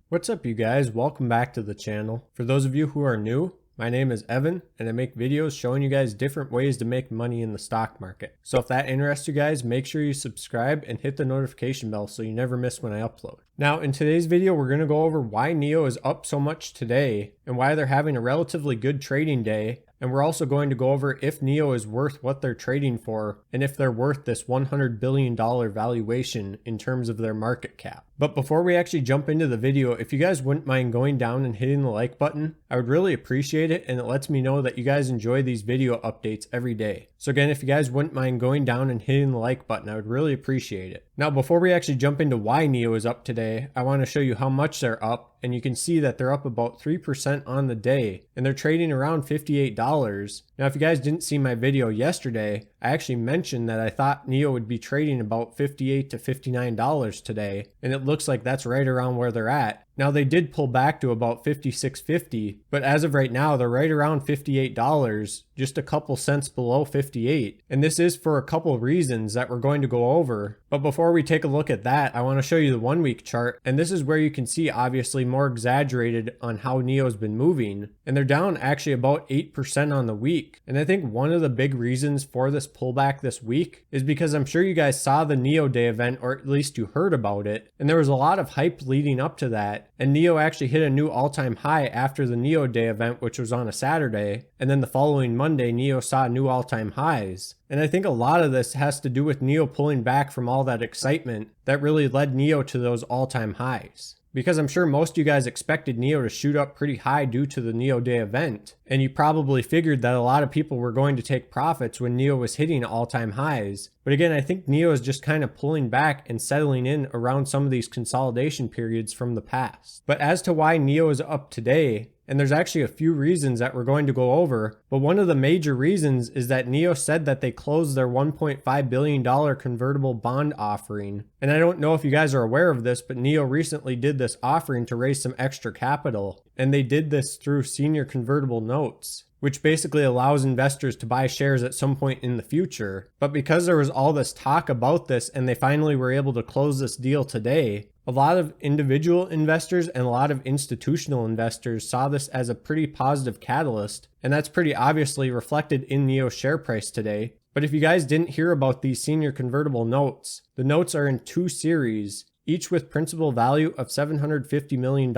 What's up, you guys? Welcome back to the channel. For those of you who are new, my name is Evan and I make videos showing you guys different ways to make money in the stock market. So if that interests you guys, make sure you subscribe and hit the notification bell so you never miss when I upload. Now in today's video, we're going to go over why NIO is up so much today and why they're having a relatively good trading day. And we're also going to go over if NIO is worth what they're trading for and if they're worth this $100 billion valuation in terms of their market cap. But before we actually jump into the video, if you guys wouldn't mind going down and hitting the like button, I would really appreciate it, and it lets me know that you guys enjoy these video updates every day. So again, if you guys wouldn't mind going down and hitting the like button, I would really appreciate it. Now, before we actually jump into why NIO is up today, I want to show you how much they're up, and you can see that they're up about 3% on the day, and they're trading around $58. Now, if you guys didn't see my video yesterday, I actually mentioned that I thought NIO would be trading about $58 to $59 today, and it looks like that's right around where they're at. Now, they did pull back to about $56.50, but as of right now, they're right around $58, just a couple cents below 58. And this is for a couple reasons that we're going to go over. But before we take a look at that, I want to show you the 1 week chart. And this is where you can see obviously more exaggerated on how NIO's been moving. And they're down actually about 8% on the week. And I think one of the big reasons for this pullback this week is because I'm sure you guys saw the NIO Day event, or at least you heard about it. And there was a lot of hype leading up to that. And NIO actually hit a new all-time high after the NIO Day event, which was on a Saturday. And then the following Monday, NIO saw new all-time highs. And I think a lot of this has to do with NIO pulling back from all that excitement that really led NIO to those all-time highs. Because I'm sure most of you guys expected NIO to shoot up pretty high due to the NIO Day event. And you probably figured that a lot of people were going to take profits when NIO was hitting all-time highs. But again, I think NIO is just kind of pulling back and settling in around some of these consolidation periods from the past. But as to why NIO is up today, and there's actually a few reasons that we're going to go over, but one of the major reasons is that NIO said that they closed their $1.5 billion convertible bond offering. And I don't know if you guys are aware of this, but NIO recently did this offering to raise some extra capital. And they did this through senior convertible notes, which basically allows investors to buy shares at some point in the future. But because there was all this talk about this and they finally were able to close this deal today, a lot of individual investors and a lot of institutional investors saw this as a pretty positive catalyst, and that's pretty obviously reflected in NIO's share price today. But if you guys didn't hear about these senior convertible notes, the notes are in two series, each with principal value of $750 million.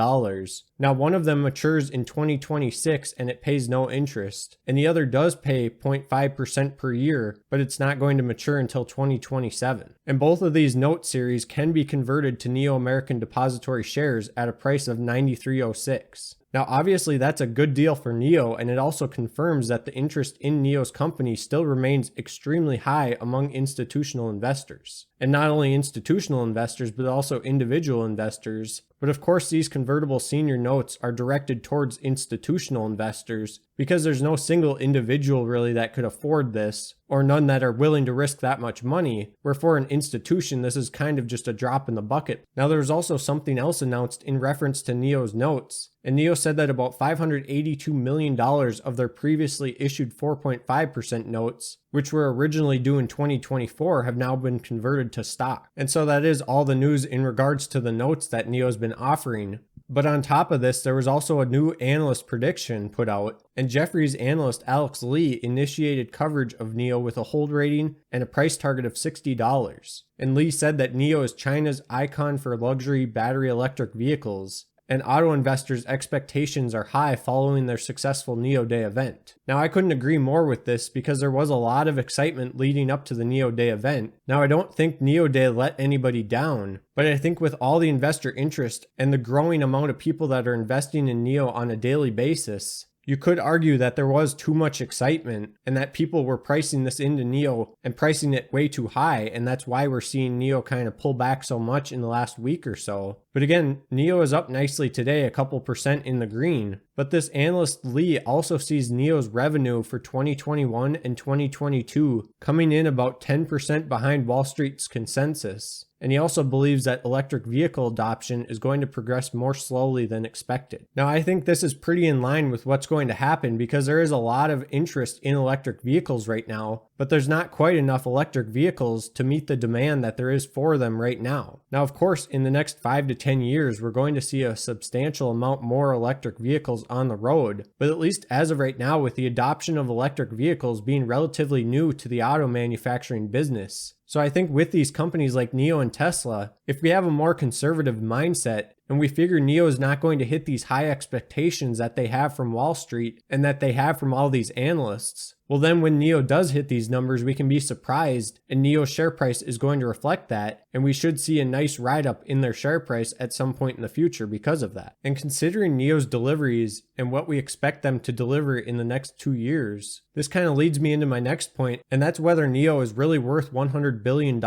Now, one of them matures in 2026 and it pays no interest, and the other does pay 0.5% per year, but it's not going to mature until 2027. And both of these note series can be converted to NIO American Depository shares at a price of $93.06. Now, obviously, that's a good deal for NIO, and it also confirms that the interest in NIO's company still remains extremely high among institutional investors. And not only institutional investors, but also individual investors. But of course, these convertible senior notes are directed towards institutional investors because there's no single individual really that could afford this, or none that are willing to risk that much money, where for an institution, this is kind of just a drop in the bucket. Now, there's also something else announced in reference to NIO's notes, and NIO said that about $582 million of their previously issued 4.5% notes, which were originally due in 2024, have now been converted to stock. And so that is all the news in regards to the notes that NIO's been offering. But on top of this, there was also a new analyst prediction put out, and Jefferies analyst Alex Lee initiated coverage of NIO with a hold rating and a price target of $60. And Lee said that NIO is China's icon for luxury battery electric vehicles, and auto investors' expectations are high following their successful NIO Day event. Now, I couldn't agree more with this because there was a lot of excitement leading up to the NIO Day event. Now, I don't think NIO Day let anybody down, but I think with all the investor interest and the growing amount of people that are investing in NIO on a daily basis, you could argue that there was too much excitement and that people were pricing this into NIO and pricing it way too high, and that's why we're seeing NIO kind of pull back so much in the last week or so. But again, NIO is up nicely today, a couple percent in the green. But this analyst Lee also sees NIO's revenue for 2021 and 2022 coming in about 10% behind Wall Street's consensus. and he also believes that electric vehicle adoption is going to progress more slowly than expected. Now, I think this is pretty in line with what's going to happen because there is a lot of interest in electric vehicles right now, but there's not quite enough electric vehicles to meet the demand that there is for them right now. Now, of course, in the next 5 to 10 years, we're going to see a substantial amount more electric vehicles on the road, but at least as of right now, with the adoption of electric vehicles being relatively new to the auto manufacturing business. So I think with these companies like NIO and Tesla, if we have a more conservative mindset and we figure NIO is not going to hit these high expectations that they have from Wall Street and that they have from all these analysts, well then when NIO does hit these numbers, we can be surprised and NIO's share price is going to reflect that, and we should see a nice ride up in their share price at some point in the future because of that. And considering NIO's deliveries and what we expect them to deliver in the next 2 years, this kind of leads me into my next point, and that's whether NIO is really worth $100 billion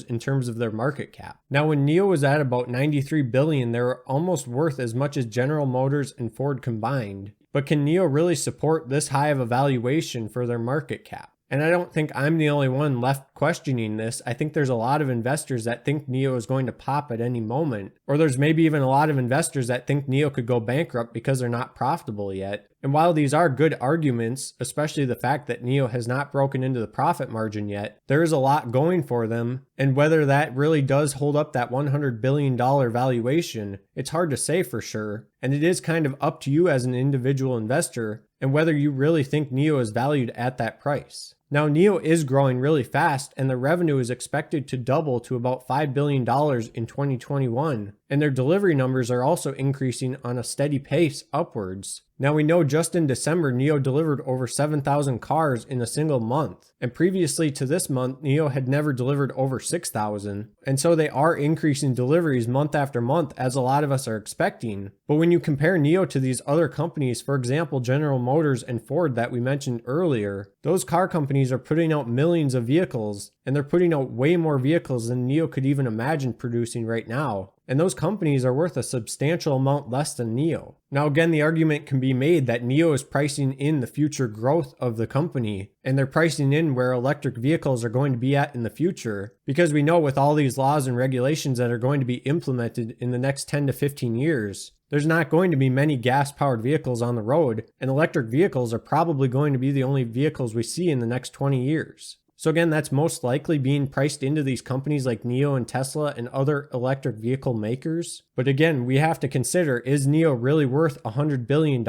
in terms of their market cap. Now, when NIO was at about $93 billion, they were almost worth as much as General Motors and Ford combined. But can NIO really support this high of a valuation for their market cap? And I don't think I'm the only one left questioning this. I think there's a lot of investors that think NIO is going to pop at any moment. Or there's maybe even a lot of investors that think NIO could go bankrupt because they're not profitable yet. And while these are good arguments, especially the fact that NIO has not broken into the profit margin yet, there is a lot going for them. And whether that really does hold up that $100 billion valuation, it's hard to say for sure. And it is kind of up to you as an individual investor and whether you really think NIO is valued at that price. Now, NIO is growing really fast, and their revenue is expected to double to about $5 billion in 2021, and their delivery numbers are also increasing on a steady pace upwards. Now, we know just in December, NIO delivered over 7,000 cars in a single month, and previously to this month, NIO had never delivered over 6,000, and so they are increasing deliveries month after month, as a lot of us are expecting. But when you compare NIO to these other companies, for example, General Motors and Ford that we mentioned earlier, those car companies are putting out millions of vehicles, and they're putting out way more vehicles than NIO could even imagine producing right now. And those companies are worth a substantial amount less than NIO. Now again, the argument can be made that NIO is pricing in the future growth of the company, and they're pricing in where electric vehicles are going to be at in the future, because we know with all these laws and regulations that are going to be implemented in the next 10 to 15 years, there's not going to be many gas-powered vehicles on the road, and electric vehicles are probably going to be the only vehicles we see in the next 20 years. So again, that's most likely being priced into these companies like NIO and Tesla and other electric vehicle makers. But again, we have to consider, is NIO really worth $100 billion?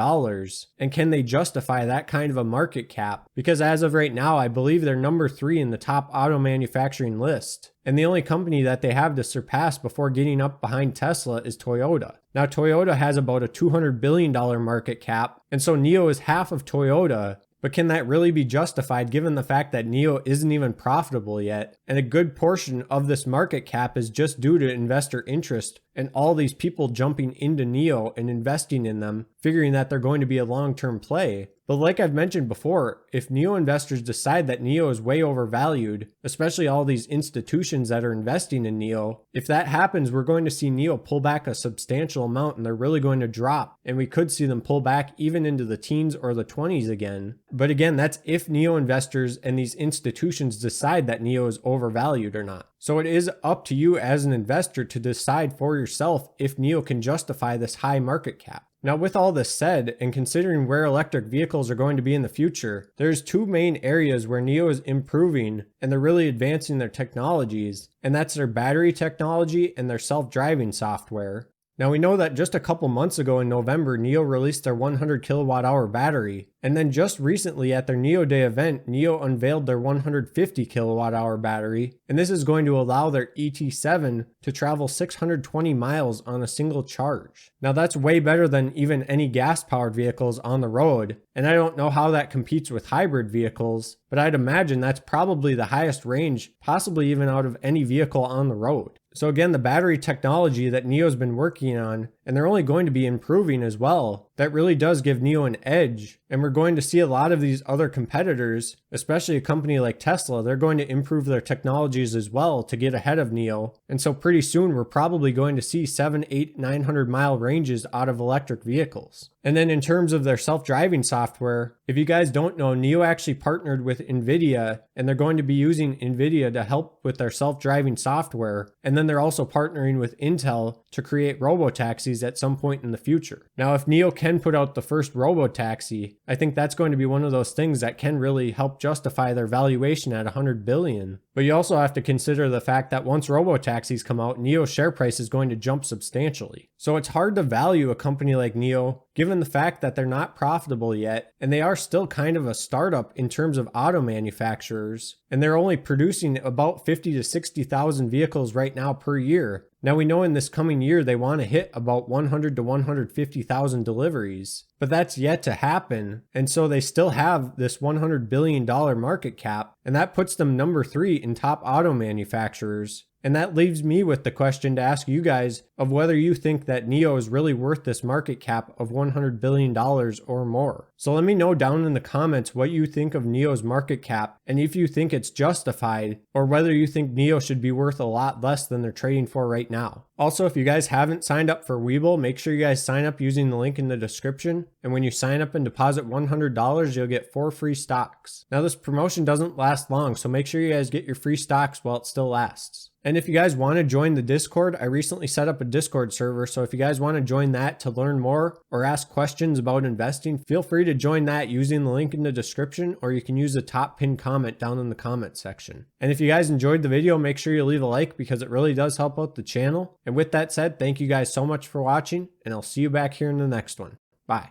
And can they justify that kind of a market cap? Because as of right now, I believe they're number 3 in the top auto manufacturing list. And the only company that they have to surpass before getting up behind Tesla is Toyota. Now, Toyota has about a $200 billion market cap, and so NIO is half of Toyota. But can that really be justified given the fact that NIO isn't even profitable yet? And a good portion of this market cap is just due to investor interest and all these people jumping into NIO and investing in them, figuring that they're going to be a long-term play. But like I've mentioned before, if NIO investors decide that NIO is way overvalued, especially all these institutions that are investing in NIO, if that happens, we're going to see NIO pull back a substantial amount and they're really going to drop. And we could see them pull back even into the teens or the 20s again. But again, that's if NIO investors and these institutions decide that NIO is overvalued or not. So it is up to you as an investor to decide for yourself if NIO can justify this high market cap. Now, with all this said, and considering where electric vehicles are going to be in the future, there's 2 main areas where NIO is improving and they're really advancing their technologies, and that's their battery technology and their self-driving software. Now, we know that just a couple months ago in November, NIO released their 100 kilowatt hour battery. And then just recently at their NIO Day event, NIO unveiled their 150 kilowatt hour battery. And this is going to allow their ET7 to travel 620 miles on a single charge. Now, that's way better than even any gas-powered vehicles on the road. And I don't know how that competes with hybrid vehicles, but I'd imagine that's probably the highest range, possibly even out of any vehicle on the road. So again, the battery technology that NIO's been working on and they're only going to be improving as well. That really does give NIO an edge, and we're going to see a lot of these other competitors, especially a company like Tesla, they're going to improve their technologies as well to get ahead of NIO. And so pretty soon we're probably going to see 7, 8, 900 mile ranges out of electric vehicles. And then in terms of their self-driving software, if you guys don't know, NIO actually partnered with NVIDIA, and they're going to be using NVIDIA to help with their self-driving software. And then they're also partnering with Intel to create robotaxis at some point in the future. Now, if NIO can put out the first robotaxi, I think that's going to be one of those things that can really help justify their valuation at $100 billion. But you also have to consider the fact that once robotaxis come out, NIO's share price is going to jump substantially. So it's hard to value a company like NIO given the fact that they're not profitable yet, and they are still kind of a startup in terms of auto manufacturers, and they're only producing about 50 to 60,000 vehicles right now per year. Now we know in this coming year they want to hit about 100 to 150,000 deliveries, but that's yet to happen, and so they still have this $100 billion market cap, and that puts them number 3 in top auto manufacturers. And that leaves me with the question to ask you guys of whether you think that NIO is really worth this market cap of $100 billion or more. So let me know down in the comments what you think of NIO's market cap, and if you think it's justified, or whether you think NIO should be worth a lot less than they're trading for right now. Also, if you guys haven't signed up for Webull, make sure you guys sign up using the link in the description. And when you sign up and deposit $100, you'll get 4 free stocks. Now this promotion doesn't last long, so make sure you guys get your free stocks while it still lasts. And if you guys want to join the Discord, I recently set up a Discord server, so if you guys want to join that to learn more or ask questions about investing, feel free to join that using the link in the description, or you can use the top pinned comment down in the comment section. And if you guys enjoyed the video, make sure you leave a like because it really does help out the channel. And with that said, thank you guys so much for watching, and I'll see you back here in the next one.